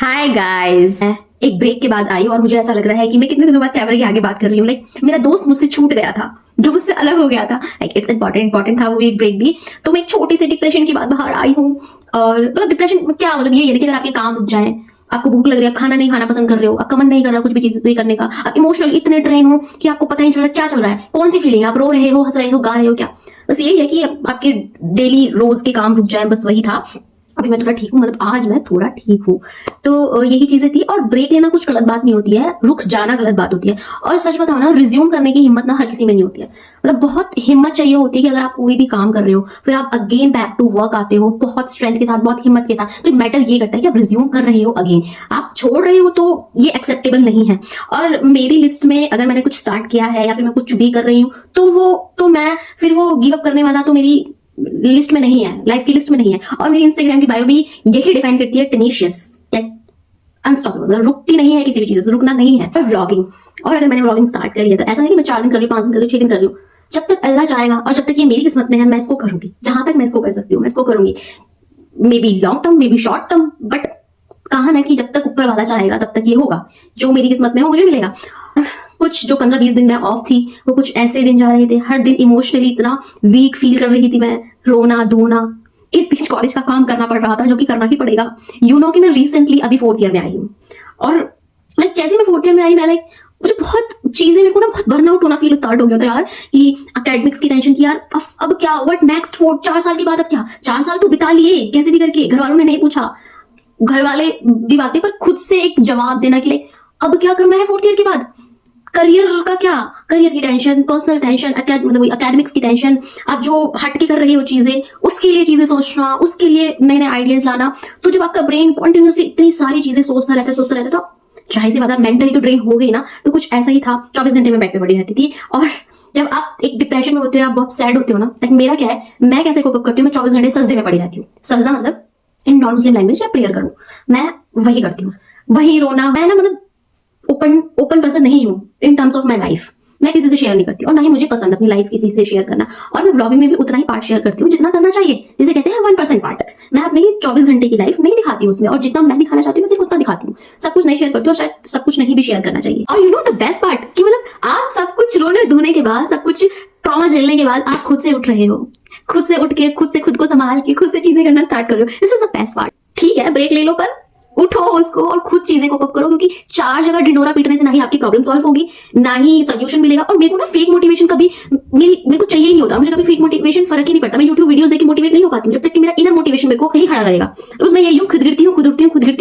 Hi guys, एक break के बाद आई और मुझे ऐसा लग रहा है कि मैं कितने दिनों बाद कैमरे के आगे बात कर रही हूँ। लाइक मेरा दोस्त मुझसे छूट गया था, जो मुझसे अलग हो गया था। लाइक इट्स इंपॉर्टेंट था वो एक ब्रेक भी। तो मैं एक छोटी सी डिप्रेशन के बाद बाहर आई हूँ। और मतलब डिप्रेशन क्या मतलब ये है कि अगर आपके काम रुक जाए, आपको भूख लग रही है, आप खाना नहीं खाना पसंद कर रहे हो, आपका मन नहीं कर रहा कुछ भी चीज करने का, आप इमोशनल इतने ड्रेन हो कि आपको पता नहीं चल रहा क्या चल रहा है, कौन सी फीलिंग, आप रो रहे हो, हंस रहे हो, गा रहे हो, क्या। बस यही है कि आपके डेली रोज के काम रुक जाए, बस वही था। अभी मैं थोड़ा ठीक हूँ, मतलब आज मैं थोड़ा ठीक हूँ। तो यही चीजें थी। और ब्रेक लेना कुछ गलत बात नहीं होती है, रुक जाना गलत बात होती है। और सच बताओ ना, रिज्यूम करने की हिम्मत ना हर किसी में नहीं होती है। मतलब बहुत हिम्मत चाहिए होती है कि अगर आप कोई भी काम कर रहे हो, फिर आप अगेन बैक टू वर्क आते हो बहुत स्ट्रेंथ के साथ, बहुत हिम्मत के साथ। तो मैटर ये करता है कि आप रिज्यूम कर रहे हो अगेन, आप छोड़ रहे हो, तो ये एक्सेप्टेबल नहीं है। और मेरी लिस्ट में अगर मैंने कुछ स्टार्ट किया है या फिर मैं कुछ भी कर रही हूँ, तो मैं फिर वो गिव अप करने वाला तो मेरी लिस्ट में नहीं है, लाइफ की लिस्ट में नहीं है। और मेरी इंस्टाग्राम की बायो भी यही डिफाइन करती है, टेनिशियस, लाइक अनस्टॉपेबल, मतलब रुकती नहीं है किसी भी चीज से, रुकना नहीं है। पर व्लॉगिंग, और अगर मैंने व्लॉगिंग स्टार्ट करी है तो ऐसा नहीं कि मैं 4 दिन कर रही हूँ, 5 दिन कर रही हूँ, 6 दिन कर रही हूँ। जब तक अल्लाह चाहेगा और जब तक ये मेरी किस्मत में है, मैं इसको करूंगी। जहां तक मैं इसको कर सकती हूँ मैं इसको करूंगी। May be long term, may be short term, but कहा ना कि जब तक ऊपर वाला चाहेगा तब तक ये होगा। जो मेरी किस्मत में हो मुझे मिलेगा। कुछ जो 15-20 दिन में ऑफ थी, वो कुछ ऐसे दिन जा रहे थे, हर दिन इमोशनली इतना वीक फील कर रही थी मैं, रोना धोना। इस बीच कॉलेज का काम करना पड़ रहा था, जो कि करना ही पड़ेगा। कि मैं रिसेंटली अभी 4th ईयर में आई हूँ। और लाइक जैसे मैं 4th ईयर में आई ना, लाइक मुझे बहुत चीजें, मेरे को ना बहुत बर्नआउट होना फील स्टार्ट हो गया था यार, कि अकेडमिक्स की टेंशन की यार, अब क्या, व्हाट नेक्स्ट, 4 साल के बाद अब क्या। 4 साल तो बिता लिए कैसे भी करके, घर वालों ने नहीं पूछा, घर वाले भी बातें, पर खुद से एक जवाब देना कि लाइक अब क्या करना है 4th ईयर के बाद। करियर का क्या, करियर की टेंशन, पर्सनल टेंशन, मतलब एकेडमिक्स की टेंशन, आप जो हटके कर रहे हो चीजें, उसके लिए चीजें सोचना, उसके लिए नए नए आइडियाज लाना। तो जब आपका ब्रेन कंटिन्यूसली इतनी सारी चीजें सोचता रहता है, तो चाहे से ज्यादा मेंटली तो ड्रेन हो गई ना। तो कुछ ऐसा ही था, 24 घंटे में बेड पे पड़ी रहती थी। और जब आप एक डिप्रेशन में होते हो, आप बहुत सैड होते हो ना, लाइक मेरा क्या है, मैं कैसे कोप अप करती हूँ, मैं 24 घंटे सजदे में पड़ी रहती हूँ। सजदा मतलब इन नॉन मुस्लिम लैंग्वेज में प्रेयर करूँ, मैं वही करती हूँ, वही रोना। मैं ना मतलब ओपन पर्सन नहीं हूँ in terms of my life. मैं किसी से शेयर नहीं करती और ना ही मुझे पसंद अपनी लाइफ किसी से शेयर करना। और मैं ब्लॉगिंग में भी उतना ही पार्ट शेयर करती हूँ जितना करना चाहिए, जिसे कहते हैं 1% पार्ट। मैं अपनी 24 घंटे की लाइफ नहीं दिखाती हूँ उसमें, और जितना मैं दिखाना चाहती हूँ मैं सिर्फ उतना दिखाती हूँ। सब कुछ नहीं शेयर करती हूँ, और शायद सब कुछ नहीं भी शेयर करना चाहिए। और you know the best part, कि मतलब आप सब कुछ रोने धोने के बाद, सब कुछ ट्रॉमा झेलने के बाद, आप खुद से उठ रहे हो, खुद से उठ के, खुद से खुद को संभाल के, खुद से चीजें करना स्टार्ट कर रहे हो। This is the best part. ठीक है, ब्रेक ले लो, पर उठो उसको और खुद चीजें को कप करो, क्योंकि 4 जगह ढिंडोरा पीटने से ना ही आपकी प्रॉब्लम सॉल्व होगी, ना ही सोल्यूशन मिलेगा। और मेरे को ना फेक मोटिवेशन कभी मेरे को चाहिए ही नहीं होता। मुझे कभी फेक मोटिवेशन फर्क ही नहीं पड़ता। मैं यूट्यूब वीडियोस देख के मोटिवेट नहीं हो पाती हूँ, जब तक कि मेरा इनर मोटिवेशन मेरे को कहीं खड़ा करेगा। तो मैं यही हूँ, खुद गिरती हूँ, खुद उठती हूँ, खुद गिरती हूँ।